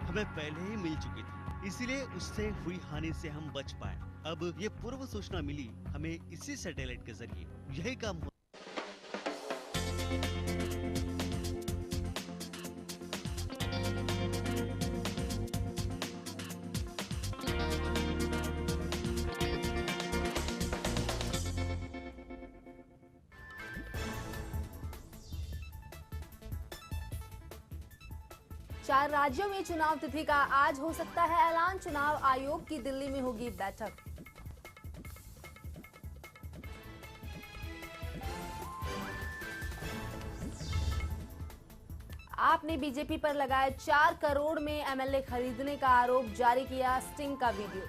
हमें पहले ही मिल चुकी थी, इसीलिए उससे हुई हानि से हम बच पाए। अब ये पूर्व सूचना मिली हमें इसी सैटेलाइट के जरिए। यही काम 4 राज्यों में चुनाव तिथि का आज हो सकता है ऐलान। चुनाव आयोग की दिल्ली में होगी बैठक। आपने बीजेपी पर लगाए 4 करोड़ में एमएलए खरीदने का आरोप, जारी किया स्टिंग का वीडियो।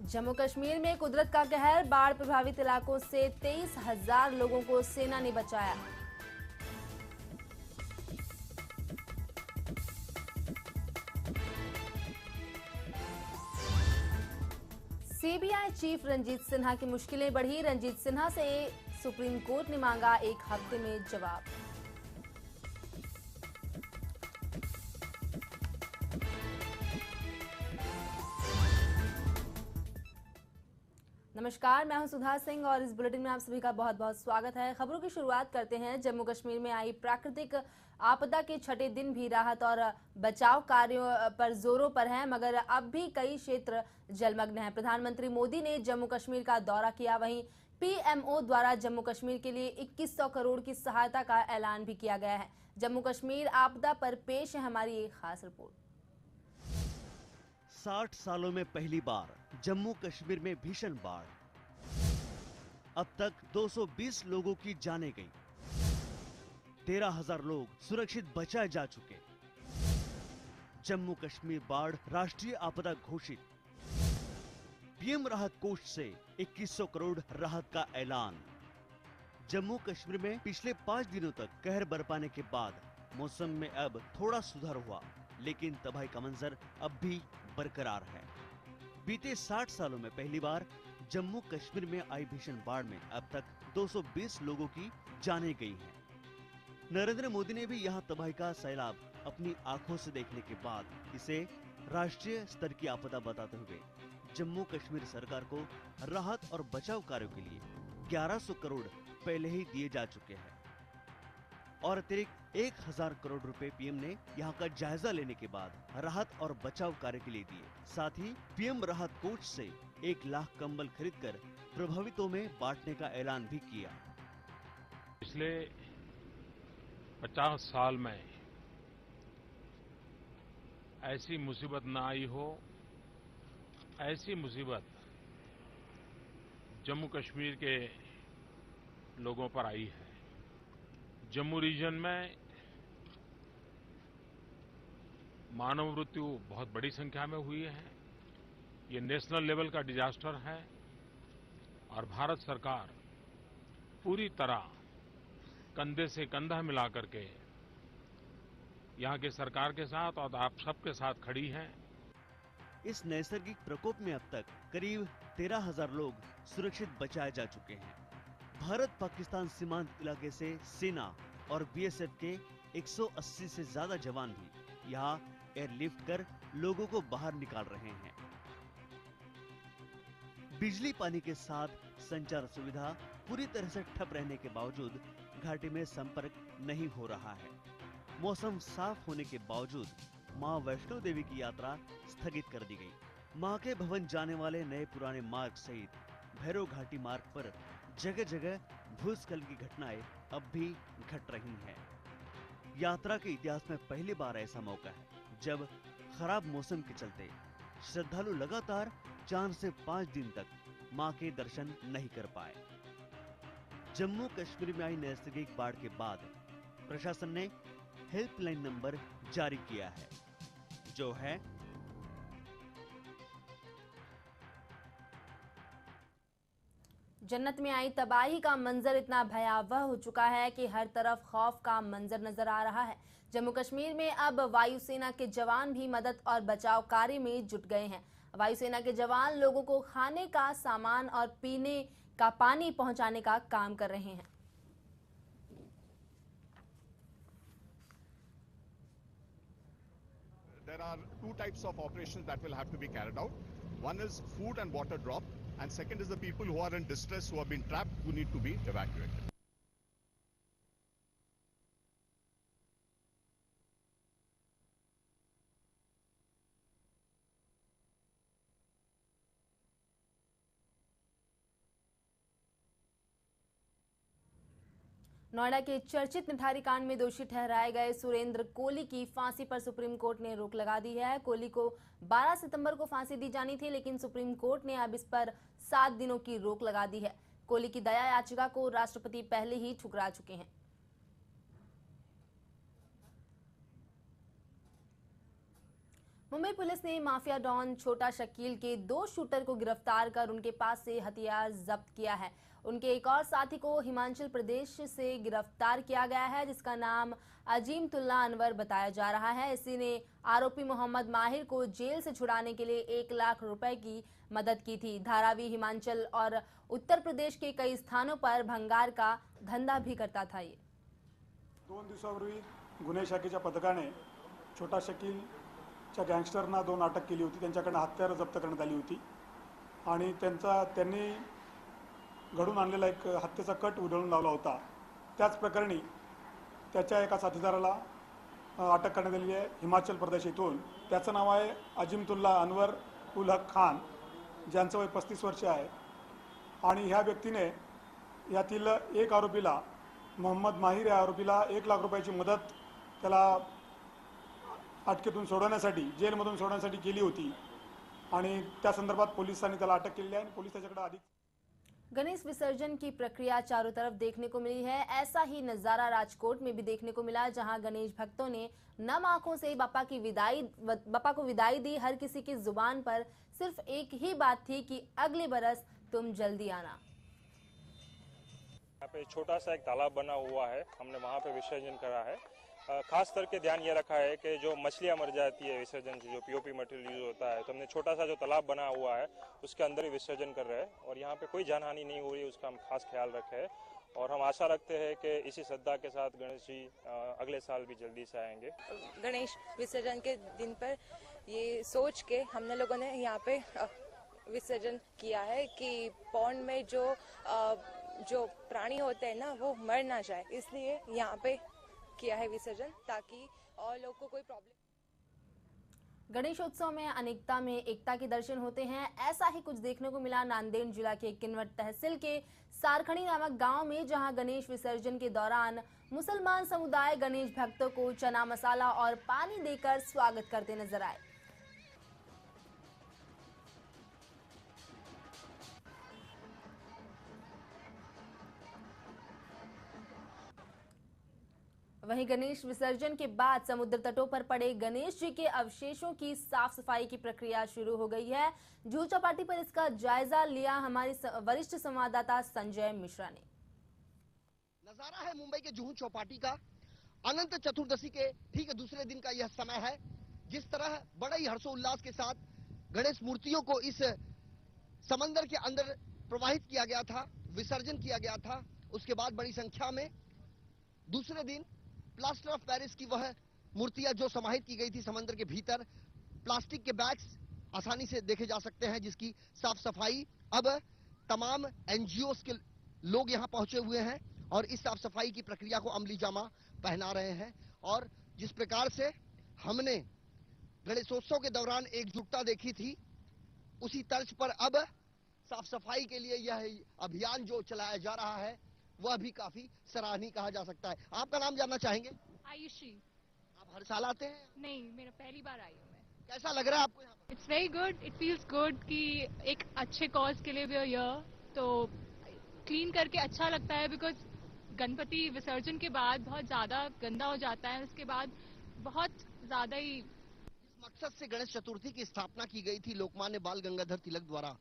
जम्मू कश्मीर में कुदरत का कहर, बाढ़ प्रभावित इलाकों से 23,000 लोगों को सेना ने बचाया। सीबीआई चीफ रंजीत सिन्हा की मुश्किलें बढ़ी। रंजीत सिन्हा से सुप्रीम कोर्ट ने मांगा 1 हफ्ते में जवाब। नमस्कार, मैं हूं सुधा सिंह और इस बुलेटिन में आप सभी का बहुत बहुत स्वागत है। खबरों की शुरुआत करते हैं। जम्मू कश्मीर में आई प्राकृतिक आपदा के छठे दिन भी राहत और बचाव कार्यों पर जोरों पर है, मगर अब भी कई क्षेत्र जलमग्न हैं। प्रधानमंत्री मोदी ने जम्मू कश्मीर का दौरा किया, वहीं पीएमओ द्वारा जम्मू कश्मीर के लिए 2100 करोड़ की सहायता का ऐलान भी किया गया है। जम्मू कश्मीर आपदा पर पेश है हमारी एक खास रिपोर्ट। 60 सालों में पहली बार जम्मू कश्मीर में भीषण बाढ़। अब तक 220 लोगों की जानें गई, 13,000 लोग सुरक्षित बचाए जा चुके। जम्मू कश्मीर बाढ़ राष्ट्रीय आपदा घोषित। पीएम राहत कोष से 2100 करोड़ राहत का ऐलान। जम्मू कश्मीर में पिछले 5 दिनों तक कहर बरपाने के बाद मौसम में अब थोड़ा सुधार हुआ, लेकिन तबाही का मंजर अब भी बरकरार है। बीते 60 सालों में पहली बार जम्मू कश्मीर में आई भीषण बाढ़ में अब तक 220 लोगों की जानें गई हैं। नरेंद्र मोदी ने भी यहां तबाही का सैलाब अपनी आंखों से देखने के बाद इसे राष्ट्रीय स्तर की आपदा बताते हुए जम्मू कश्मीर सरकार को राहत और बचाव कार्यों के लिए 1100 करोड़ पहले ही दिए जा चुके हैं और अतिरिक्त 1000 करोड़ रुपए पीएम ने यहां का जायजा लेने के बाद राहत और बचाव कार्य के लिए दिए। साथ ही पीएम राहत कोष से 1 लाख कंबल खरीदकर प्रभावितों में बांटने का ऐलान भी किया। पिछले 50 साल में ऐसी मुसीबत न आई हो, ऐसी मुसीबत जम्मू कश्मीर के लोगों पर आई है। जम्मू रीजन में मानव मृत्यु बहुत बड़ी संख्या में हुई है। ये नेशनल लेवल का डिजास्टर है और भारत सरकार पूरी तरह कंधे से कंधा मिला करके यहाँ की सरकार के साथ और आप सबके साथ खड़ी है। इस नैसर्गिक प्रकोप में अब तक करीब 13,000 लोग सुरक्षित बचाए जा चुके हैं। भारत पाकिस्तान सीमांत इलाके से सेना और बीएसएफ के 180 से ज्यादा जवान भी यहाँ एयरलिफ्ट कर लोगों को बाहर निकाल रहे हैं। बिजली पानी के साथ संचार सुविधा पूरी तरह से ठप रहने के बावजूद घाटी में संपर्क नहीं हो रहा है। मौसम साफ होने के बावजूद मां वैष्णो देवी की यात्रा स्थगित कर दी गई। मां के भवन जाने वाले नए पुराने मार्ग सहित भैरव घाटी मार्ग पर जगह जगह भूस्खलन की घटनाएं अब भी घट रही हैं। यात्रा के इतिहास में पहली बार ऐसा मौका है जब खराब मौसम के चलते श्रद्धालु लगातार 4 से 5 दिन तक मां के दर्शन नहीं कर पाए। जम्मू कश्मीर में आई नैसर्गिक बाढ़ के बाद प्रशासन ने हेल्पलाइन नंबर जारी किया है, जो है जन्नत में आई तबाही का मंजर इतना भयावह हो चुका है कि हर तरफ खौफ का मंजर नजर आ रहा है। जम्मू कश्मीर में अब वायुसेना के जवान भी मदद और बचाव कार्य में जुट गए हैं। वायुसेना के जवान लोगों को खाने का सामान और पीने का पानी पहुंचाने का काम कर रहे हैं। There are two types of operations that will have to be carried out. One is food and water drop, and second is the people who are in distress, who have been trapped, who need to be evacuated. Noida के चर्चित निठारी कांड में दोषी ठहराए गए सुरेंद्र कोली की फांसी पर सुप्रीम कोर्ट ने रोक लगा दी है। कोली को 12 सितंबर को फांसी दी जानी थी, लेकिन सुप्रीम कोर्ट ने अब इस पर 7 दिनों की रोक लगा दी है। कोली की दया याचिका को राष्ट्रपति पहले ही ठुकरा चुके हैं। मुंबई पुलिस ने माफिया डॉन छोटा शकील के 2 शूटर को गिरफ्तार कर उनके पास से हथियार जब्त किया है। उनके एक और साथी को हिमाचल प्रदेश से गिरफ्तार किया गया है, जिसका नाम अजीमतुल्ला अनवर बताया जा रहा है। इसी ने आरोपी मोहम्मद माहिर को जेल से छुड़ाने के लिए 1 लाख रुपए की मदद की थी। धारावी, हिमाचल और उत्तर प्रदेश के कई स्थानों पर भंगार का धंधा भी करता था। ये 2 दिवसापूर्वी गुन्हे शाखेच्या पथकाने छोटा शकीलच्या गँगस्टरना 2 अटक केली होती। त्यांच्याकडून हत्यारं जप्त करण्यात आली होती आणि त्यांनी घडून आणलेला एक हत्येचा कट उधळून लावला होता। त्याच प्रकरणी त्याच्या एका साथीदाराला अटक करण्यात आली आहे हिमाचल प्रदेश येथून। त्याचं नाव आहे अजीमतुल्ला अनवर उल हक खान, ज्यांचं वय 35 वर्ष आहे आणि ह्या व्यक्तीने यातील एक आरोपीला मोहम्मद माहिर या आरोपीला 1 लाख रुपयाची मदत त्याला अटकेतून सोडवण्यासाठी, जेलमधून सोडवण्यासाठी केली होती आणि त्या संदर्भात पोलिसांनी त्याला अटक केली आहे आणि पोलीस त्याच्याकडे अधिक। गणेश विसर्जन की प्रक्रिया चारों तरफ देखने को मिली है। ऐसा ही नजारा राजकोट में भी देखने को मिला, जहां गणेश भक्तों ने नम आंखों से बापा को विदाई दी। हर किसी की जुबान पर सिर्फ एक ही बात थी कि अगले बरस तुम जल्दी आना। यहाँ पे छोटा सा एक तालाब बना हुआ है, हमने वहाँ पे विसर्जन करा है। खास करके ध्यान ये रखा है कि जो मछलियाँ मर जाती है विसर्जन से, जो पीओपी मटेरियल यूज होता है, तो हमने छोटा सा जो तालाब बना हुआ है उसके अंदर ही विसर्जन कर रहे हैं और यहाँ पे कोई जानहानि नहीं हो रही, उसका हम खास ख्याल रखे हैं और हम आशा रखते हैं कि इसी श्रद्धा के साथ गणेश जी अगले साल भी जल्दी से आएंगे। गणेश विसर्जन के दिन पर ये सोच के हमने लोगों ने यहाँ पे विसर्जन किया है कि पौंड में जो प्राणी होते हैं ना वो मर ना जाए, इसलिए यहाँ पे किया है विसर्जन, ताकि और लोगों को कोई प्रॉब्लम। गणेशोत्सव में अनेकता में एकता के दर्शन होते हैं। ऐसा ही कुछ देखने को मिला नांदेड़ जिला के किन्नौर तहसील के सारखड़ी नामक गांव में, जहां गणेश विसर्जन के दौरान मुसलमान समुदाय गणेश भक्तों को चना मसाला और पानी देकर स्वागत करते नजर आए। वहीं गणेश विसर्जन के बाद समुद्र तटों पर पड़े गणेश जी के अवशेषों की साफ सफाई की प्रक्रिया शुरू हो गई है। जुहू चौपाटी पर इसका जायजा लिया हमारे वरिष्ठ संवाददाता संजय मिश्रा ने। नजारा है मुंबई के जुहू चौपाटी का। अनंत चतुर्दशी के ठीक दूसरे दिन का यह समय है। जिस तरह बड़े ही हर्षोल्लास के साथ गणेश मूर्तियों को इस समंदर के अंदर प्रवाहित किया गया था, विसर्जन किया गया था, उसके बाद बड़ी संख्या में दूसरे दिन प्लास्टर ऑफ पेरिस की वह मूर्तियां जो समाहित की गई थी समंदर के भीतर, प्लास्टिक के बैग्स आसानी से देखे जा सकते हैं, जिसकी साफ सफाई अब तमाम एनजीओस के लोग यहां पहुंचे हुए हैं और इस साफ सफाई की प्रक्रिया को अमली जामा पहना रहे हैं। और जिस प्रकार से हमने गणेशोत्सव के दौरान एकजुटता देखी थी, उसी तर्ज पर अब साफ सफाई के लिए यह अभियान जो चलाया जा रहा है वह भी काफी सराहनीय कहा जा सकता है। आपका नाम जानना चाहेंगे? आयुषी। आप हर साल आते हैं? नहीं, मेरा पहली बार आई हूँ मैं। कैसा लग रहा है आपको यहाँ पर? It's very good, it feels good कि एक अच्छे कॉज के लिए भी हियर, तो क्लीन करके अच्छा लगता है। बिकॉज गणपति विसर्जन के बाद बहुत ज्यादा गंदा हो जाता है, उसके बाद बहुत ज्यादा ही। इस मकसद से गणेश चतुर्थी की स्थापना की गई थी लोकमान्य बाल गंगाधर तिलक द्वारा।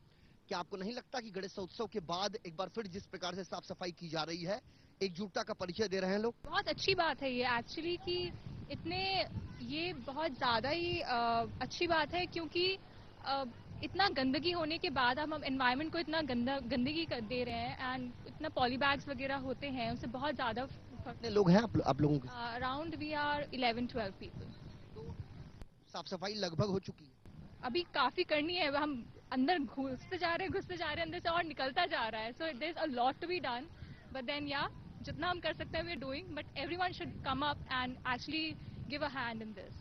क्या आपको नहीं लगता कि गणेश उत्सव के बाद एक बार फिर जिस प्रकार से साफ सफाई की जा रही है, एकजुटता का परिचय दे रहे हैं लोग? बहुत अच्छी बात है ये एक्चुअली कि ये बहुत ज्यादा ही अच्छी बात है, क्योंकि इतना गंदगी होने के बाद हम एनवायरनमेंट को इतना गंदगी दे रहे हैं एंड इतना पॉली बैग्स वगैरह होते हैं उससे बहुत ज़्यादा कितने लोग हैं आप लोगों के? Around we are 11-12 people. तो साफ सफाई लगभग हो चुकी है? अभी काफ़ी करनी है, हम अंदर घुसते जा रहे हैं अंदर से और निकलता जा रहा है, so there is a lot to be done but then yeah जितना हम कर सकते हैं we are doing but everyone should come up and actually give a hand in this.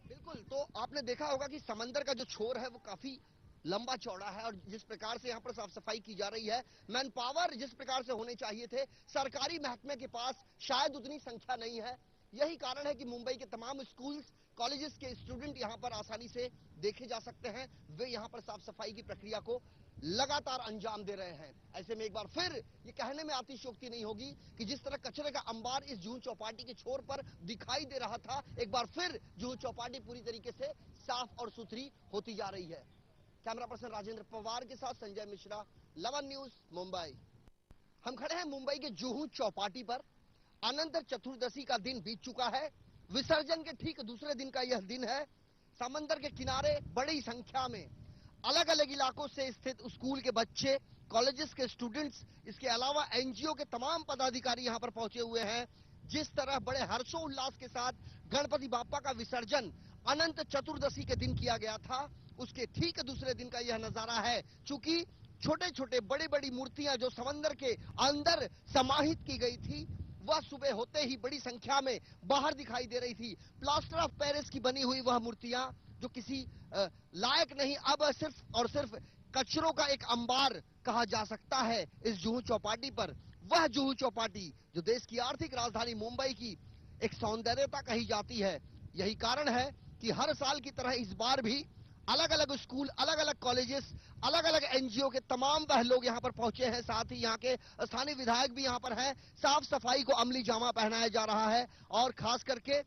बिल्कुल, तो आपने देखा होगा कि समंदर का जो छोर है वो काफी लंबा चौड़ा है और जिस प्रकार से यहाँ पर साफ सफाई की जा रही है, मैन पावर जिस प्रकार से होने चाहिए थे, सरकारी महकमे के पास शायद उतनी संख्या नहीं है। यही कारण है कि मुंबई के तमाम स्कूल्स कॉलेजेस के स्टूडेंट यहाँ पर आसानी से देखे जा सकते हैं। वे यहाँ पर साफ सफाई की प्रक्रिया को लगातार अंजाम दे रहे हैं। ऐसे में एक बार फिर ये कहने में अतिशयोक्ति नहीं होगी कि जिस तरह कचरे का अंबार इस जुहू चौपाटी के छोर पर दिखाई दे रहा था, एक बार फिर जुहू चौपाटी पूरी तरीके से साफ और सुथरी होती जा रही है। कैमरा पर्सन राजेंद्र पवार के साथ संजय मिश्रा, लवन न्यूज, मुंबई। हम खड़े हैं मुंबई के जुहू चौपाटी पर। अनंत चतुर्दशी का दिन बीत चुका है। विसर्जन के ठीक दूसरे दिन का यह दिन है। समंदर के किनारे बड़ी संख्या में अलग अलग इलाकों से स्थित स्कूल के बच्चे, कॉलेजेस के स्टूडेंट्स, इसके अलावा एनजीओ के तमाम पदाधिकारी यहां पर पहुंचे हुए हैं। जिस तरह बड़े हर्षोल्लास के साथ गणपति बाप्पा का विसर्जन अनंत चतुर्दशी के दिन किया गया था, उसके ठीक दूसरे दिन का यह नजारा है। चूंकि छोटे छोटे बड़ी बड़ी मूर्तियां जो समंदर के अंदर समाहित की गई थी, वह सुबह होते ही बड़ी संख्या में बाहर दिखाई दे रही थी। प्लास्टर ऑफ पेरिस की बनी हुई वह मूर्तियां जो किसी लायक नहीं, अब सिर्फ और सिर्फ कचरों का एक अंबार कहा जा सकता है इस जुहू चौपाटी पर। वह जुहू चौपाटी जो देश की आर्थिक राजधानी मुंबई की एक सौंदर्यता कही जाती है। यही कारण है कि हर साल की तरह इस बार भी अलग अलग स्कूल, अलग अलग कॉलेजेस, अलग अलग एनजीओ के तमाम वह लोग यहाँ पर पहुंचे हैं। साथ ही यहाँ के स्थानीय विधायक भी यहाँ पर हैं। साफ सफाई को अमली जामा पहनाया जा रहा है और खास करके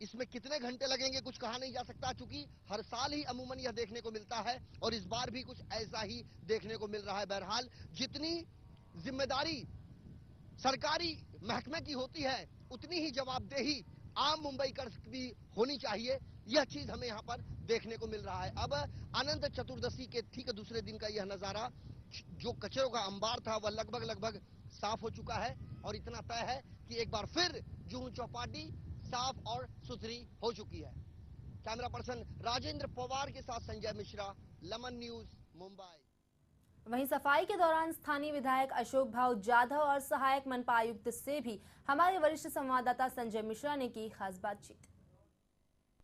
इसमें कितने घंटे लगेंगे कुछ कहा नहीं जा सकता, चूंकि हर साल ही अमूमन यह देखने को मिलता है और इस बार भी कुछ ऐसा ही देखने को मिल रहा है। बहरहाल जितनी जिम्मेदारी सरकारी महकमे की होती है, उतनी ही जवाबदेही आम मुंबईकर भी होनी चाहिए। यह चीज हमें यहाँ पर देखने को मिल रहा है। अब अनंत चतुर्दशी के ठीक दूसरे दिन का यह नजारा, जो कचरों का अंबार था वह लगभग साफ हो चुका है और इतना तय है कि एक बार फिर जुहू चौपाटी साफ और सुथरी हो चुकी है। कैमरा पर्सन राजेंद्र पवार के साथ संजय मिश्रा, लमन न्यूज, मुंबई। वहीं सफाई के दौरान स्थानीय विधायक अशोक भाऊ जाधव और सहायक मनपा आयुक्त से भी हमारे वरिष्ठ संवाददाता संजय मिश्रा ने की खास बातचीत।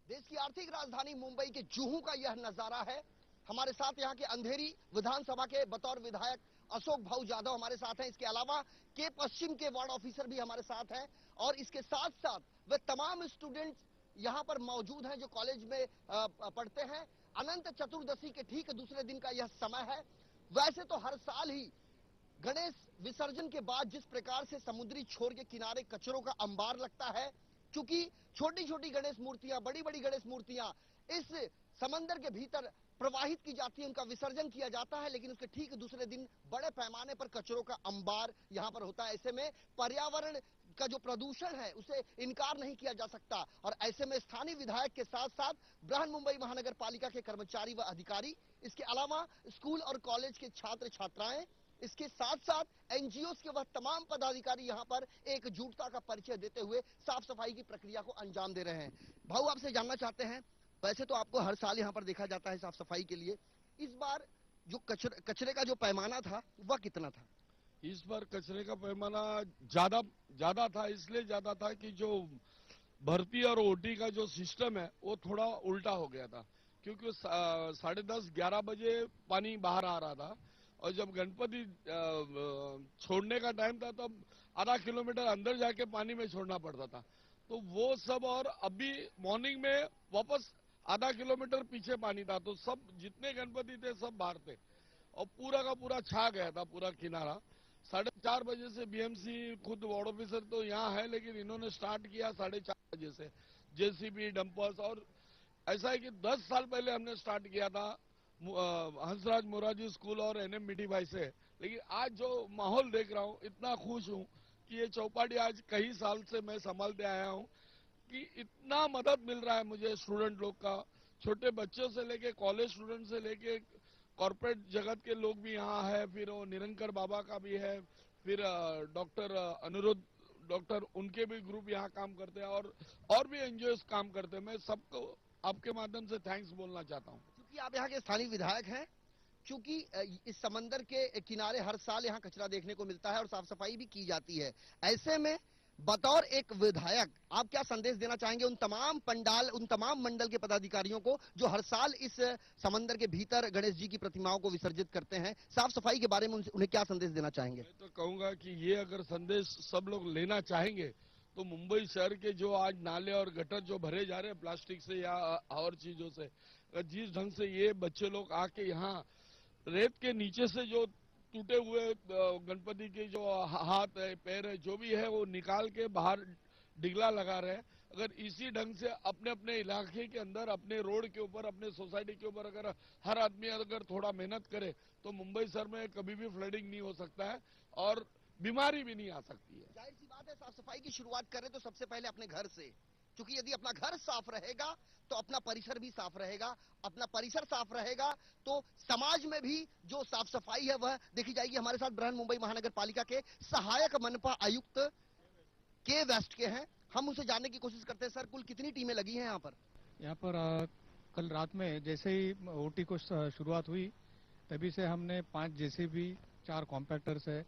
देश की आर्थिक राजधानी मुंबई के जुहू का यह नजारा है। हमारे साथ यहाँ के अंधेरी विधानसभा के बतौर विधायक अशोक भाऊ जाधव हमारे साथ हैं। इसके अलावा के पश्चिम के वार्ड ऑफिसर भी हमारे साथ हैं और इसके साथ साथ वे तमाम स्टूडेंट्स यहाँ पर मौजूद हैं जो कॉलेज में पढ़ते हैं। अनंत चतुर्दशी के ठीक दूसरे दिन का यह समय है। वैसे तो हर साल ही गणेश विसर्जन के बाद जिस प्रकार से समुद्री छोर के किनारे कचरों का अंबार लगता है, क्योंकि छोटी छोटी गणेश मूर्तियां, बड़ी बड़ी गणेश मूर्तियां इस समंदर के भीतर प्रवाहित की जाती है, उनका विसर्जन किया जाता है, लेकिन उसके ठीक दूसरे दिन बड़े पैमाने पर कचरों का अंबार यहां पर होता है। ऐसे में पर्यावरण का जो प्रदूषण है उसे इनकार नहीं किया जा सकता और ऐसे में स्थानीय विधायक के साथ साथ बृहन मुंबई महानगर पालिका के कर्मचारी व अधिकारी, इसके अलावा स्कूल और कॉलेज के छात्र छात्राएं, इसके साथ साथ एनजीओ के वह तमाम पदाधिकारी यहाँ पर एकजुटता का परिचय देते हुए साफ सफाई की प्रक्रिया को अंजाम दे रहे हैं। भाऊ, आपसे जानना चाहते हैं, वैसे तो आपको हर साल यहाँ पर देखा जाता है साफ सफाई के लिए, इस बार जो कचरे का जो पैमाना था वह कितना था? इस बार कचरे का पैमाना ज्यादा था। इसलिए ज्यादा था कि जो भर्ती और ओटी का जो सिस्टम है वो थोड़ा उल्टा हो गया था, क्योंकि 10:30-11 बजे पानी बाहर आ रहा था और जब गणपति छोड़ने का टाइम था तब आधा किलोमीटर अंदर जाके पानी में छोड़ना पड़ता था। तो वो सब, और अभी मॉर्निंग में वापस आधा किलोमीटर पीछे पानी था, तो सब जितने गणपति थे सब बाहर थे और पूरा का पूरा छा गया था पूरा किनारा। 4:30 बजे से बीएमसी खुद वार्ड ऑफिसर तो यहाँ है, लेकिन इन्होंने स्टार्ट किया 4:30 बजे से, जेसीबी, डंपर्स। और ऐसा है कि 10 साल पहले हमने स्टार्ट किया था हंसराज मोरारजी स्कूल और एनएम मिठी भाई से, लेकिन आज जो माहौल देख रहा हूँ, इतना खुश हूँ कि ये चौपाटी आज कई साल से मैं संभालते आया हूँ कि इतना मदद मिल रहा है मुझे स्टूडेंट लोग का, छोटे बच्चों से लेके कॉलेज स्टूडेंट से लेके कॉर्पोरेट जगत के लोग भी यहाँ है, फिर वो निरंकर बाबा का भी है, फिर डॉक्टर अनिरुद्ध डॉक्टर उनके भी ग्रुप यहाँ काम करते हैं और भी एनजीओ काम करते हैं। मैं सबको आपके माध्यम से थैंक्स बोलना चाहता हूँ। क्योंकि आप यहाँ के स्थानीय विधायक हैं, क्योंकि इस समंदर के किनारे हर साल यहाँ कचरा देखने को मिलता है और साफ सफाई भी की जाती है। ऐसे में बतौर एक विधायक आप क्या संदेश देना चाहेंगे उन तमाम मंडल के पदाधिकारियों को जो हर साल इस समंदर के भीतर गणेश जी की प्रतिमाओं को विसर्जित करते हैं? साफ सफाई के बारे में उन्हें क्या संदेश देना चाहेंगे? मैं तो कहूंगा कि ये अगर संदेश सब लोग लेना चाहेंगे तो मुंबई शहर के जो आज नाले और गटर जो भरे जा रहे हैं प्लास्टिक से या और चीजों से, जिस ढंग से ये बच्चे लोग आके यहाँ रेत के नीचे से जो टूटे हुए गणपति के जो हाथ है पैर है जो भी है वो निकाल के बाहर डिगला लगा रहे हैं। अगर इसी ढंग से अपने अपने इलाके के अंदर, अपने रोड के ऊपर, अपने सोसाइटी के ऊपर अगर हर आदमी अगर थोड़ा मेहनत करे तो मुंबई शहर में कभी भी फ्लडिंग नहीं हो सकता है और बीमारी भी नहीं आ सकती है। जाहिर सी बात है, साफ सफाई की शुरुआत करें तो सबसे पहले अपने घर से, क्योंकि यदि अपना घर साफ रहेगा तो अपना परिसर भी साफ रहेगा, अपना परिसर साफ रहेगा तो समाज में भी जो साफ सफाई है वह देखी जाएगी। हमारे साथ बृहन मुंबई महानगर पालिका के सहायक मनपा आयुक्त के वेस्ट के हैं, हम उनसे जानने की कोशिश करते हैं। सर, कुल कितनी टीमें लगी हैं यहाँ पर? यहाँ पर कल रात में जैसे ही ओटी को शुरुआत हुई तभी से हमने 5 जेसीबी, 4 कॉम्पैक्टर्स है,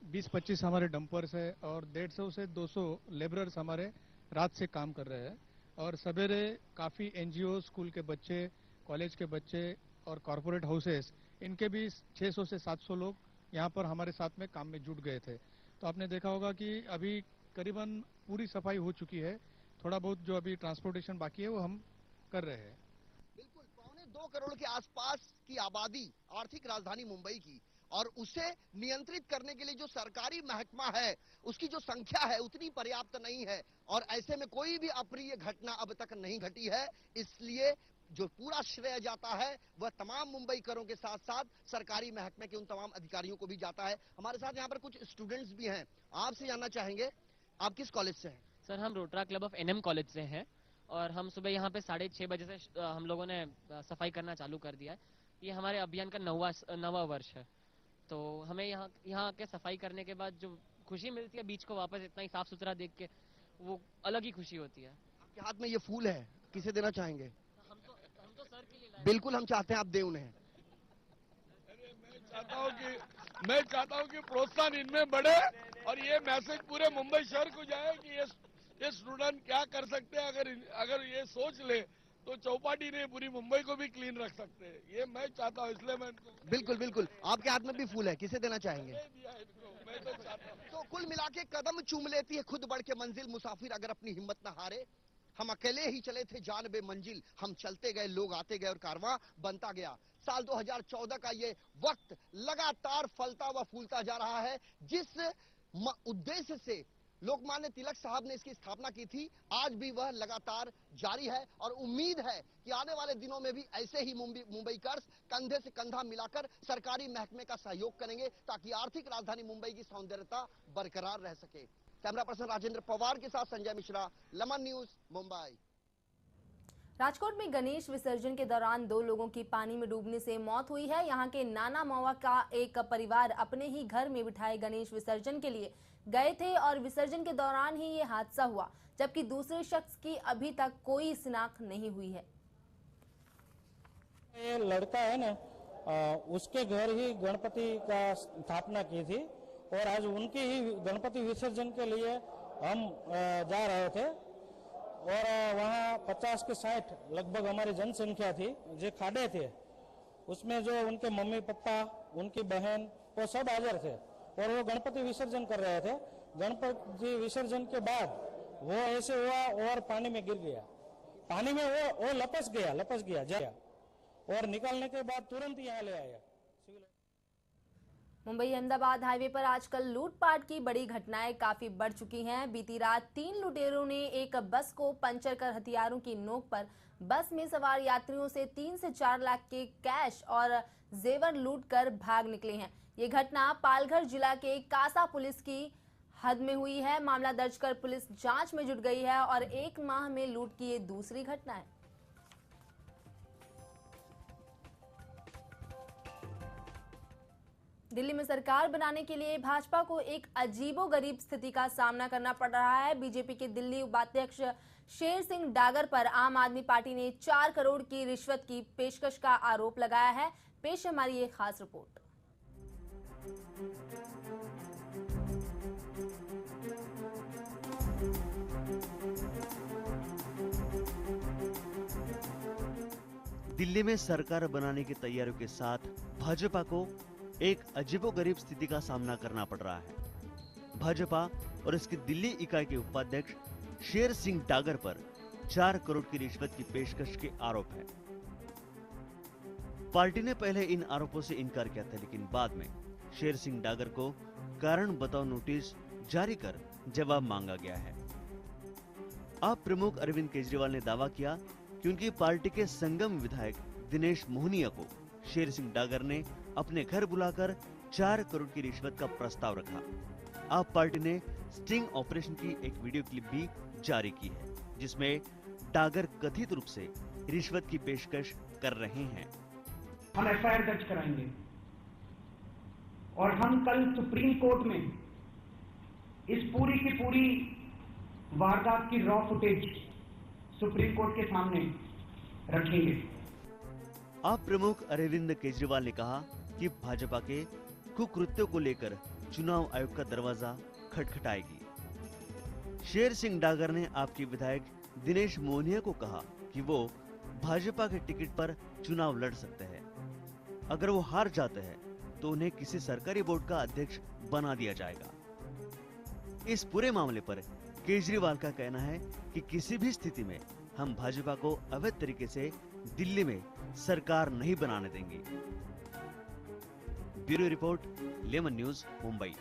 20-25 हमारे डंपर्स है और 150 से 200 लेबरर्स हमारे रात से काम कर रहे हैं। और सवेरे काफ़ी एनजीओ, स्कूल के बच्चे, कॉलेज के बच्चे और कॉरपोरेट हाउसेस, इनके भी 600 से 700 लोग यहाँ पर हमारे साथ में काम में जुट गए थे। तो आपने देखा होगा कि अभी करीबन पूरी सफाई हो चुकी है, थोड़ा बहुत जो अभी ट्रांसपोर्टेशन बाकी है वो हम कर रहे हैं। बिल्कुल, 2.25 करोड़ के आसपास की आबादी आर्थिक राजधानी मुंबई की, और उसे नियंत्रित करने के लिए जो सरकारी महकमा है उसकी जो संख्या है उतनी पर्याप्त नहीं है और ऐसे में कोई भी अप्रिय घटना अब तक नहीं घटी है। इसलिए जो पूरा श्रेय जाता है वह तमाम मुंबईकरों के साथ साथ सरकारी महकमे के उन तमाम अधिकारियों को भी जाता है। हमारे साथ यहाँ पर कुछ स्टूडेंट्स भी हैं, आपसे जानना चाहेंगे आप किस कॉलेज से हैं? सर, हम रोटरा क्लब ऑफ एनएम कॉलेज से हैं और हम सुबह यहाँ पे 6:30 बजे से हम लोगों ने सफाई करना चालू कर दिया है। ये हमारे अभियान का 9वां वर्ष है। तो हमें यहाँ के सफाई करने के बाद जो खुशी मिलती है बीच को वापस इतना ही साफ सुथरा देख के, वो अलग ही खुशी होती है। आपके हाथ में ये फूल है, किसे देना चाहेंगे? हम तो सर के लिए लाए। बिल्कुल, हम चाहते हैं आप दें उन्हें। मैं चाहता हूँ कि प्रोत्साहन इनमें बढ़े और ये मैसेज पूरे मुंबई शहर को जाए कि ये स्टूडेंट क्या कर सकते हैं। अगर ये सोच ले तो चौपाटी ने पूरी मुंबई को भी क्लीन रख सकते हैं। ये मैं चाहता हूँ, इसलिए मैं बिल्कुल बिल्कुल, आपके हाथ में भी फूल है, किसे देना चाहेंगे? मैं तो चाहता हूँ। तो कुल मिला के कदम चूम लेती है खुद बढ़ के मंजिल, मुसाफिर अगर अपनी हिम्मत न हारे। हम अकेले ही चले थे जानबे मंजिल, हम चलते गए, लोग आते गए और कारवां बनता गया। साल 2014 का ये वक्त लगातार फलता व फूलता जा रहा है। जिस उद्देश्य से लोकमान्य तिलक साहब ने इसकी स्थापना की थी, आज भी वह लगातार जारी है और उम्मीद है कि आने वाले दिनों में भी ऐसे ही मुंबईकर्स कंधे से कंधा मिलाकर सरकारी महकमे का सहयोग करेंगे ताकि आर्थिक राजधानी मुंबई की सौंदर्यता बरकरार रह सके। कैमरा पर्सन राजेंद्र पवार के साथ संजय मिश्रा, लमन न्यूज, मुंबई। राजकोट में गणेश विसर्जन के दौरान 2 लोगों की पानी में डूबने से मौत हुई है। यहाँ के नाना मौवा का एक परिवार अपने ही घर में बिठाए गणेश विसर्जन के लिए गए थे और विसर्जन के दौरान ही ये हादसा हुआ, जबकि दूसरे शख्स की अभी तक कोई शिनाख्त नहीं हुई है। ये लड़का है ना, उसके घर ही गणपति का स्थापना की थी और आज उनके ही गणपति विसर्जन के लिए हम जा रहे थे और वहाँ 50 के 60 लगभग हमारी जनसंख्या थी। जो खाड़े थे उसमें जो उनके मम्मी पापा, उनकी बहन, वो सब हाजिर थे और वो गणपति विसर्जन कर रहे थे। गणपति विसर्जन के बाद वो ऐसे हुआ और पानी में गिर गया। पानी में वो लपस गया और निकालने के बाद तुरंत यहाँ ले आया। मुंबई अहमदाबाद हाईवे पर आजकल लूटपाट की बड़ी घटनाएं काफी बढ़ चुकी हैं। बीती रात 3 लुटेरों ने एक बस को पंचर कर हथियारों की नोक पर बस में सवार यात्रियों से 3 से 4 लाख के कैश और जेवर लूट कर भाग निकले हैं। ये घटना पालघर जिला के कासा पुलिस की हद में हुई है। मामला दर्ज कर पुलिस जांच में जुट गई है और 1 माह में लूट की ये दूसरी घटना है। दिल्ली में सरकार बनाने के लिए भाजपा को एक अजीबोगरीब स्थिति का सामना करना पड़ रहा है। बीजेपी के दिल्ली उपाध्यक्ष शेर सिंह डागर पर आम आदमी पार्टी ने 4 करोड़ की रिश्वत की पेशकश का आरोप लगाया है। पेश है हमारी एक खास रिपोर्ट। दिल्ली में सरकार बनाने की तैयारियों के साथ भाजपा को एक अजीबोगरीब स्थिति का सामना करना पड़ रहा है। भाजपा और इसकी दिल्ली इकाई के उपाध्यक्ष शेर सिंह डागर पर 4 करोड़ की रिश्वत की पेशकश के आरोप है। पार्टी ने पहले इन आरोपों से इनकार किया था, लेकिन बाद में शेर सिंह डागर को कारण बताओ नोटिस जारी कर जवाब मांगा गया है। आप प्रमुख अरविंद केजरीवाल ने दावा किया कि उनकी पार्टी के संगम विधायक दिनेश मोहनिया को शेर सिंह डागर ने अपने घर बुलाकर 4 करोड़ की रिश्वत का प्रस्ताव रखा। आप पार्टी ने स्टिंग ऑपरेशन की एक वीडियो क्लिप भी जारी की है, जिसमें डागर कथित रूप से रिश्वत की पेशकश कर रहे हैं। हम एफआईआर दर्ज कराएंगे और हम कल सुप्रीम कोर्ट में इस पूरी की पूरी वारदात की रॉ फुटेज सुप्रीम कोर्ट के सामने रखेंगे। आप प्रमुख अरविंद केजरीवाल ने कहा कि भाजपा के कुकृत्यों को लेकर चुनाव आयोग का दरवाजा खटखटाएगी। शेर सिंह डागर ने आपके विधायक दिनेश मोहनिया को कहा कि वो भाजपा के टिकट पर चुनाव लड़ सकते हैं। अगर वो हार जाते हैं तो उन्हें किसी सरकारी बोर्ड का अध्यक्ष बना दिया जाएगा। इस पूरे मामले पर केजरीवाल का कहना है कि किसी भी स्थिति में हम भाजपा को अवैध तरीके से दिल्ली में सरकार नहीं बनाने देंगे। Bureau report, lemon News, Mumbai.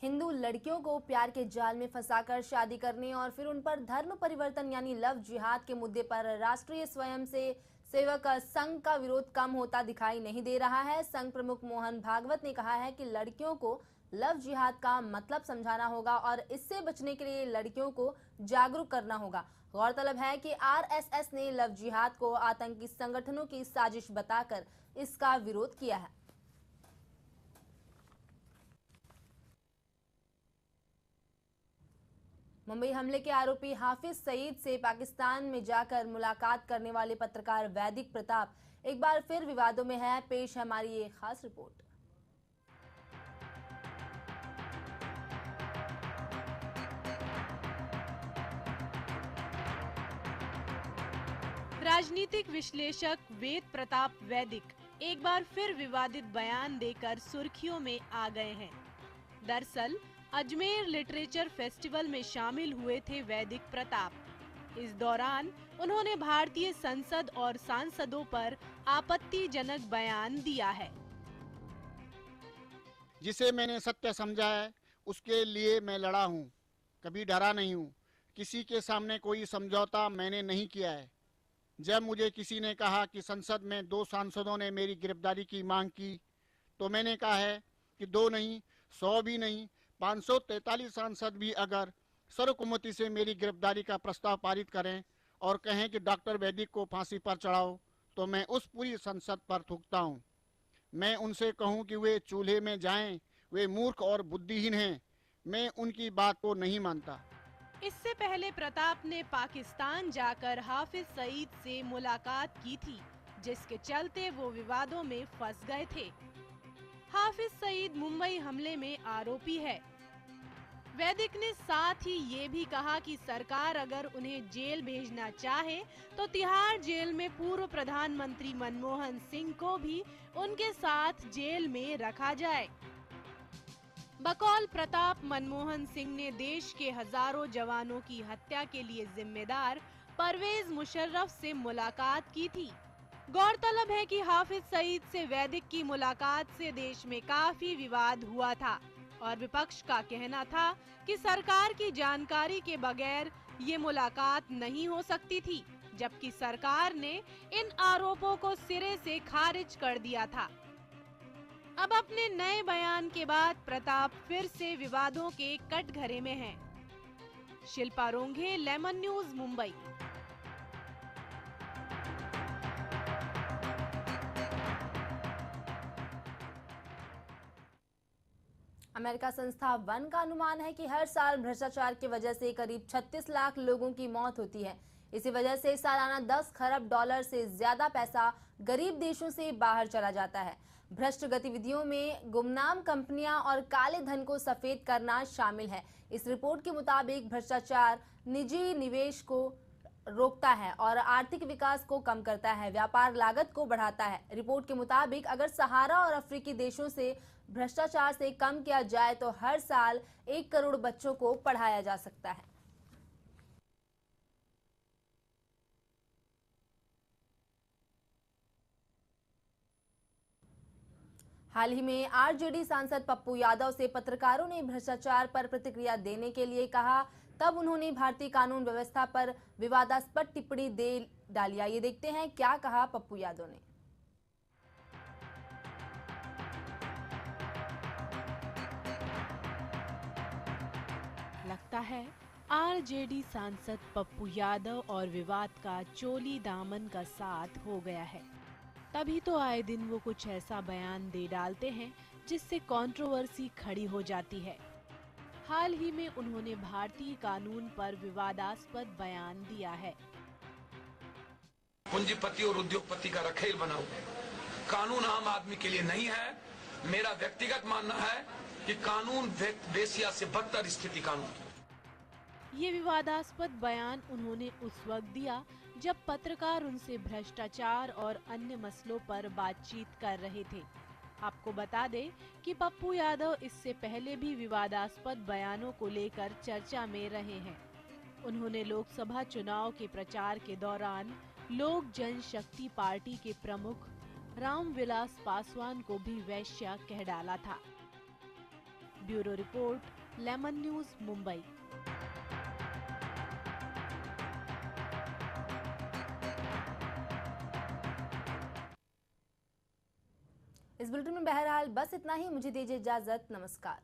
Hindu लड़कियों को प्यार के जाल में फंसाकर शादी करने और फिर उन पर धर्म परिवर्तन यानी लव जिहाद के मुद्दे पर राष्ट्रीय स्वयंसेवक संघ का विरोध कम होता दिखाई नहीं दे रहा है। संघ प्रमुख मोहन भागवत ने कहा है कि लड़कियों को लव जिहाद का मतलब समझाना होगा और इससे बचने के लिए लड़कियों को जागरूक करना होगा। गौरतलब है कि आरएसएस ने लव जिहाद को आतंकी संगठनों की साजिश बताकर इसका विरोध किया है। मुंबई हमले के आरोपी हाफिज सईद से पाकिस्तान में जाकर मुलाकात करने वाले पत्रकार वैदिक प्रताप एक बार फिर विवादों में है। पेश है हमारी ये खास रिपोर्ट। राजनीतिक विश्लेषक वेद प्रताप वैदिक एक बार फिर विवादित बयान देकर सुर्खियों में आ गए हैं। दरअसल अजमेर लिटरेचर फेस्टिवल में शामिल हुए थे वैदिक प्रताप। इस दौरान उन्होंने भारतीय संसद और सांसदों पर आपत्तिजनक बयान दिया है। जिसे मैंने सत्य समझा है उसके लिए मैं लड़ा हूँ, कभी डरा नहीं हूँ। किसी के सामने कोई समझौता मैंने नहीं किया है। जब मुझे किसी ने कहा कि संसद में 2 सांसदों ने मेरी गिरफ्तारी की मांग की, तो मैंने कहा है कि 2 नहीं, 100 भी नहीं, 543 सांसद भी अगर सर्वसम्मति से मेरी गिरफ्तारी का प्रस्ताव पारित करें और कहें कि डॉक्टर वैदिक को फांसी पर चढ़ाओ, तो मैं उस पूरी संसद पर थूकता हूं। मैं उनसे कहूं कि वे चूल्हे में जाएं, वे मूर्ख और बुद्धिहीन हैं। मैं उनकी बात को नहीं मानता। इससे पहले प्रताप ने पाकिस्तान जाकर हाफिज सईद से मुलाकात की थी, जिसके चलते वो विवादों में फंस गए थे। हाफिज सईद मुंबई हमले में आरोपी है। वैदिक ने साथ ही ये भी कहा कि सरकार अगर उन्हें जेल भेजना चाहे तो तिहाड़ जेल में पूर्व प्रधानमंत्री मनमोहन सिंह को भी उनके साथ जेल में रखा जाए। बकौल प्रताप, मनमोहन सिंह ने देश के हजारों जवानों की हत्या के लिए जिम्मेदार परवेज मुशर्रफ से मुलाकात की थी। गौरतलब है कि हाफिज सईद से वैदिक की मुलाकात से देश में काफी विवाद हुआ था और विपक्ष का कहना था कि सरकार की जानकारी के बगैर ये मुलाकात नहीं हो सकती थी, जबकि सरकार ने इन आरोपों को सिरे से खारिज कर दिया था। अब अपने नए बयान के बाद प्रताप फिर से विवादों के कटघरे में हैं। Shilpa Ronghe, Lemon News, Mumbai. America संस्था वन का अनुमान है कि हर साल भ्रष्टाचार की वजह से करीब 36 लाख लोगों की मौत होती है। इसी वजह से सालाना 10 खरब डॉलर से ज्यादा पैसा गरीब देशों से बाहर चला जाता है। भ्रष्ट गतिविधियों में गुमनाम कंपनियां और काले धन को सफेद करना शामिल है। इस रिपोर्ट के मुताबिक भ्रष्टाचार निजी निवेश को रोकता है और आर्थिक विकास को कम करता है, व्यापार लागत को बढ़ाता है। रिपोर्ट के मुताबिक अगर सहारा और अफ्रीकी देशों से भ्रष्टाचार से कम किया जाए तो हर साल 1 करोड़ बच्चों को पढ़ाया जा सकता है। हाल ही में आरजेडी सांसद पप्पू यादव से पत्रकारों ने भ्रष्टाचार पर प्रतिक्रिया देने के लिए कहा, तब उन्होंने भारतीय कानून व्यवस्था पर विवादास्पद टिप्पणी दे डाली। ये देखते हैं क्या कहा पप्पू यादव ने। लगता है आरजेडी सांसद पप्पू यादव और विवाद का चोली दामन का साथ हो गया है। तभी तो आए दिन वो कुछ ऐसा बयान दे डालते हैं जिससे कंट्रोवर्सी खड़ी हो जाती है। हाल ही में उन्होंने भारतीय कानून पर विवादास्पद बयान दिया है। पूंजीपति और उद्योगपति का रखेल बना हुआ है। कानून आम आदमी के लिए नहीं है। मेरा व्यक्तिगत मानना है कि कानून वेश्या से बदतर स्थिति कानून। ये विवादास्पद बयान उन्होंने उस वक्त दिया जब पत्रकार उनसे भ्रष्टाचार और अन्य मसलों पर बातचीत कर रहे थे। आपको बता दें कि पप्पू यादव इससे पहले भी विवादास्पद बयानों को लेकर चर्चा में रहे हैं। उन्होंने लोकसभा चुनाव के प्रचार के दौरान लोक जनशक्ति पार्टी के प्रमुख रामविलास पासवान को भी वैश्या कह डाला था। Bureau report, lemon News, Mumbai. इस बुलेटिन में बहरहाल बस इतना ही। मुझे दीजिए इजाजत। नमस्कार।